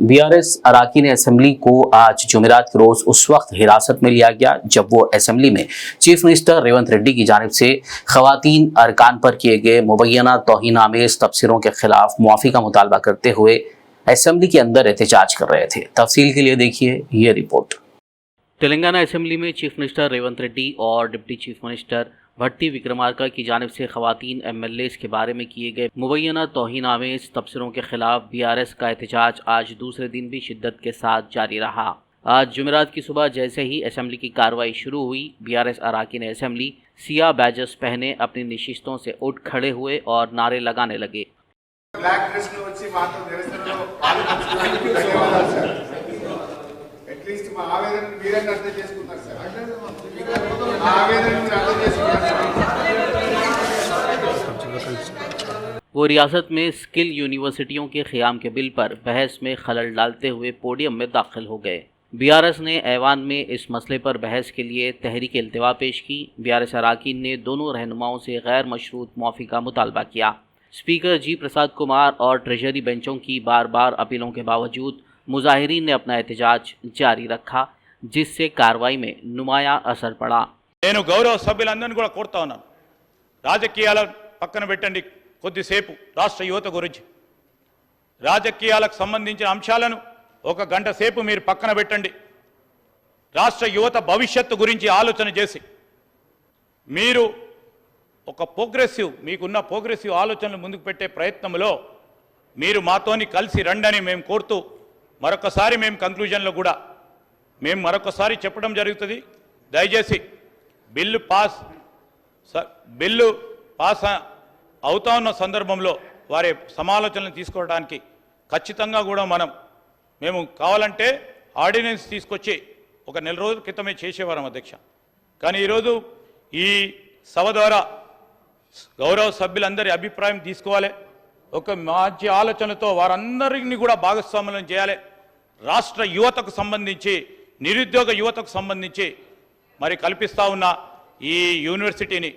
BRS अराकीन assembly को आज जुमेरात के रोज उस वक्त हिरासत में लिया गया जब वो असेंबली में चीफ मिनिस्टर रेवंत रेड्डी की जानिब से खवातीन अरकान पर किए गए मुबैना तौहीन आमेज तबसरों के खिलाफ मुआफ़ी का मुतालबा करते हुए असेंबली के अंदर एहतजाज कर रहे थे। तफसील के लिए देखिए ये रिपोर्ट। तेलंगाना असेंबली में चीफ मिनिस्टर रेवंत रेड्डी और डिप्टी चीफ मिनिस्टर भट्टी विक्रमार्का की जानिब से खवातीन एमएलएस के बारे में किए गए मुबैना तौहीन आमेज तबसरों के खिलाफ बीआरएस का एहतजाज आज दूसरे दिन भी शिद्दत के साथ जारी रहा। आज जुमेरात की सुबह जैसे ही असेंबली की कार्रवाई शुरू हुई, बीआरएस अराकीन असेंबली सिया बैजर्स पहने अपनी नशिस्तों से उठ खड़े हुए और नारे लगाने लगे। वो रियासत में स्किल यूनिवर्सिटियों के क़याम के बिल पर बहस में खलल डालते हुए पोडियम में दाखिल हो गए। बीआरएस ने ऐवान में इस मसले पर बहस के लिए तहरीक इल्तिवा पेश की। बीआरएस अराकीन ने दोनों रहनुमाओं से गैर मशरूत मुआफ़ी का मुतालबा किया। स्पीकर जी प्रसाद कुमार और ट्रेजरी बेंचों की बार बार अपीलों के बावजूद मुजाहिरीन ने अपना एहतजाज जारी रखा, जिससे कार्रवाई में नुमाया असर पड़ा। నేను గౌరవ సభ్యులందరినీ కూడా కోరుతా ఉన్నాను, రాజకీయాల పక్కన పెట్టండి, కొద్దిసేపు రాష్ట్ర యువత గురించి రాజకీయాలకు సంబంధించిన అంశాలను ఒక గంట సేపు మీరు పక్కన పెట్టండి. రాష్ట్ర యువత భవిష్యత్తు గురించి ఆలోచన చేసి మీరు ఒక మీకున్న ప్రోగ్రెసివ్ ఆలోచనలు ముందుకు పెట్టే ప్రయత్నంలో మీరు మాతోని కలిసి రండని మేము కోరుతూ మరొకసారి మేము కంక్లూజన్లో కూడా మేము మరొకసారి చెప్పడం జరుగుతుంది. దయచేసి బిల్లు పాస్ అవుతా ఉన్న సందర్భంలో వారి సమాలోచనలు తీసుకోవడానికి ఖచ్చితంగా కూడా మేము కావాలంటే ఆర్డినెన్స్ తీసుకొచ్చి ఒక నెల రోజుల క్రితమే చేసేవారం అధ్యక్ష. కానీ ఈరోజు ఈ సభ ద్వారా గౌరవ సభ్యులందరి అభిప్రాయం తీసుకోవాలి, ఒక మంచి ఆలోచనతో వారందరినీ కూడా భాగస్వామ్యం చేయాలి. రాష్ట్ర యువతకు సంబంధించి నిరుద్యోగ యువతకు సంబంధించి మరి కల్పిస్తూ ఉన్న ఈ యూనివర్సిటీని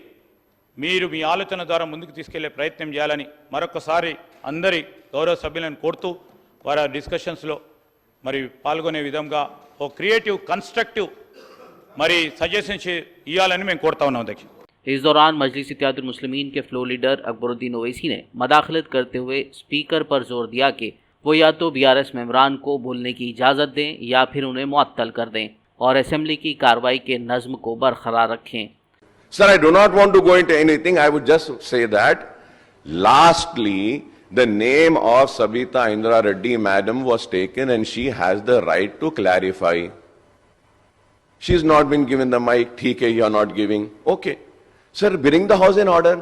మీరు మీ ఆలోచన ద్వారా ముందుకు తీసుకెళ్లే ప్రయత్నం చేయాలని మరొకసారి అందరి గౌరవ సభ్యులను కోరుతూ వారి డిస్కషన్స్లో మరి పాల్గొనే విధంగా ఓ క్రియేటివ్ కన్స్ట్రక్టివ్ మరి సజెషన్స్ ఇవ్వాలని మేము కోరుతా ఉన్నాం అధ్యక్ష. इस दौरान मजलिस इत्तेहादुल मुस्लिमीन के फ्लोर लीडर अकबरुद्दीन ओवैसी ने मदाखलत करते हुए स्पीकर पर जोर दिया कि वो या तो बीआरएस मेंबरान को बोलने की इजाज़त दें या फिर उन्हें मुअत्तल कर दें और असेंबली की कार्रवाई के नज़्म को बरकरार रखें। Sir, I do not want to go into anything. I would just say that lastly the name of Sabita Indra Reddy madam was taken and she has the right to clarify. She's not been given the mic. ठीक है, you are not giving. Okay. Sir, bring the house in order.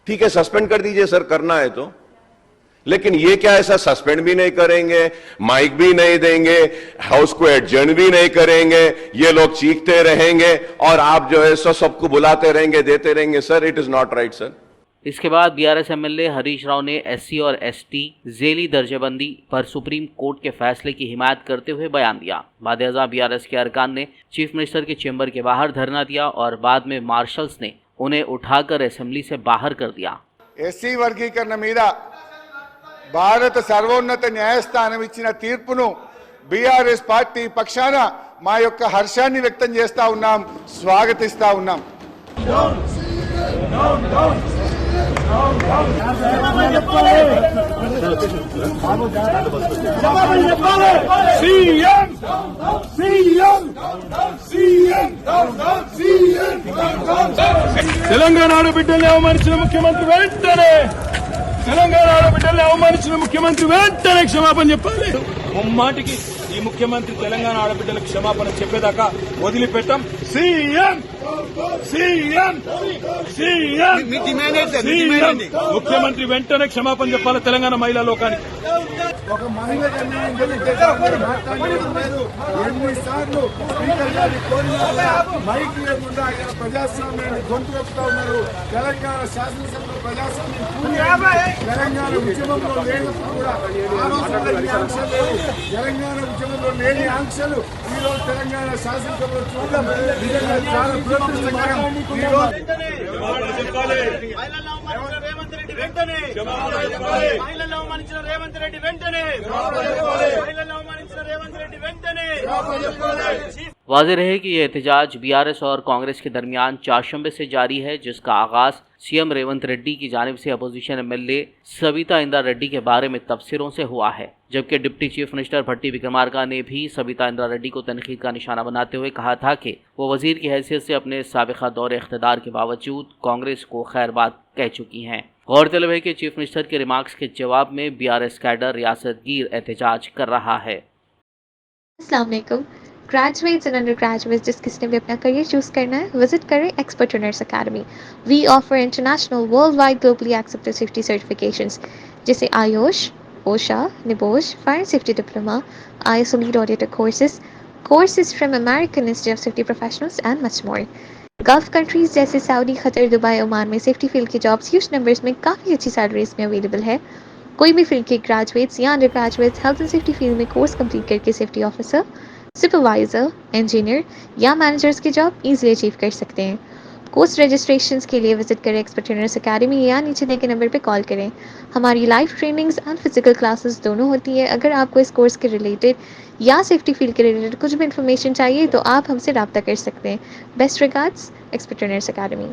ठीक है, suspend कर दीजिए sir, करना है तो। लेकिन ये क्या ऐसा सस्पेंड भी नहीं करेंगे, माइक भी नहीं देंगे, हाउस को एडजर्न भी नहीं करेंगे, ये लोग चीखते रहेंगे और आप जो है सबको बुलाते रहेंगे, देते रहेंगे। Sir, it is not right sir. इसके बाद बीआरएस एमएलए हरीश राव ने एससी और एसटी झेली दर्जेबंदी पर सुप्रीम कोर्ट के फैसले की हिमायत करते हुए बयान दिया। बाद बीआरएस के अरकान ने चीफ मिनिस्टर के चेंबर के बाहर धरना दिया और बाद में मार्शल्स ने उन्हें उठाकर असेंबली से बाहर कर दिया। एससी वर्गीकरण मीद భారత సర్వోన్నత న్యాయస్థానం ఇచ్చిన తీర్పును బీఆర్ఎస్ పార్టీ పక్షాన మా యొక్క హర్షాన్ని వ్యక్తం చేస్తా ఉన్నాం, స్వాగతిస్తా ఉన్నాం. తెలంగాణ ఆడబిడ్డల్ని అవమానించిన ముఖ్యమంత్రి వెంటనే క్షమాపణ చెప్పాలి. ముమ్మాటికి ఈ ముఖ్యమంత్రి తెలంగాణ ఆడబిడ్డలకు క్షమాపణ చెప్పేదాకా వదిలిపెట్టాం. ముఖ్యమంత్రి వెంటనే క్షమాపణ చెప్పాలి తెలంగాణ మహిళా లోకానికి. ఒక మహిళ ఎన్నిసార్లు స్పీకర్ గారి కోరిన మైక్ లేకుండా ఆయన ప్రజాస్వామ్యాన్ని గొంతు వెప్తా ఉన్నారు. తెలంగాణ శాసనసభలో ప్రజాస్వామ్యం తెలంగాణ ఉద్యమంలో లేనప్పుడు కూడా ఆంక్షలు లేవు. తెలంగాణ ఉద్యమంలో లేని ఆంక్షలు ఈరోజు తెలంగాణ శాసనసభలో చూడడం నిజంగా చాలా దురదృష్టకరం. రెడ్డి వెంటనే మహిళలను అవమానించిన రేవంత్ రెడ్డి వెంటనే మహిళలను అవమానించిన రేవంత్ రెడ్డి వెంటనే वाज़ेह रहे कि यह एहतजाज बीआरएस और कांग्रेस के दरमियान चारशंबे से जारी है, जिसका आगाज सीएम रेवंत रेड्डी की जानिब से अपोजिशन एमएलए सविता इंदिरा रेड्डी के बारे में तबसरों से हुआ है, जबकि डिप्टी चीफ मिनिस्टर भट्टी विक्रमार्का ने भी सविता इंदिरा रेड्डी को तनकीद का निशाना बनाते हुए कहा था कि वो वजीर की हैसियत से अपने साबिक़ा दौर इख्तिदार के बावजूद कांग्रेस को खैरबाद कह चुकी हैं। गौरतलब है कि चीफ मिनिस्टर के रिमार्क्स के जवाब में बीआरएस कैडर रियासतगीर एहतजाज कर रहा है। अस्सलाम वालेकुम। ग्रेजुएट्स एंड अंडर ग्रेजुएट्स जिस किसी ने भी अपना करियर चूज करना है, विजिट करें expert trainers academy. We offer international world wide globally accepted safety certifications जैसे IOSH, OSHA, NEBOSH, fire safety diploma, ISO lead auditor courses from American institute of safety professionals and much more. Gulf countries जैसे Saudi, Qatar, Dubai, Oman में safety field की jobs huge numbers में काफ़ी अच्छी salaries में available है। कोई भी फील्ड के ग्रेजुएट्स या under graduates health and safety field में कोर्स कंप्लीट करके सेफ्टी ऑफिसर, सुपरवाइज़र, इंजीनियर या मैनेजर्स की जॉब इजीली अचीव कर सकते हैं। कोर्स रजिस्ट्रेशंस के लिए विजिट करें एक्सपर्ट ट्रेनर्स अकेडमी या नीचे दिए गए नंबर पर कॉल करें। हमारी live trainings and physical classes दोनों होती है। अगर आपको इस कोर्स के रिलेटेड या सेफ्टी फील्ड के रिलेटेड कुछ भी इन्फॉर्मेशन चाहिए तो आप हमसे रब्ता कर सकते हैं। Best regards, expert trainers academy.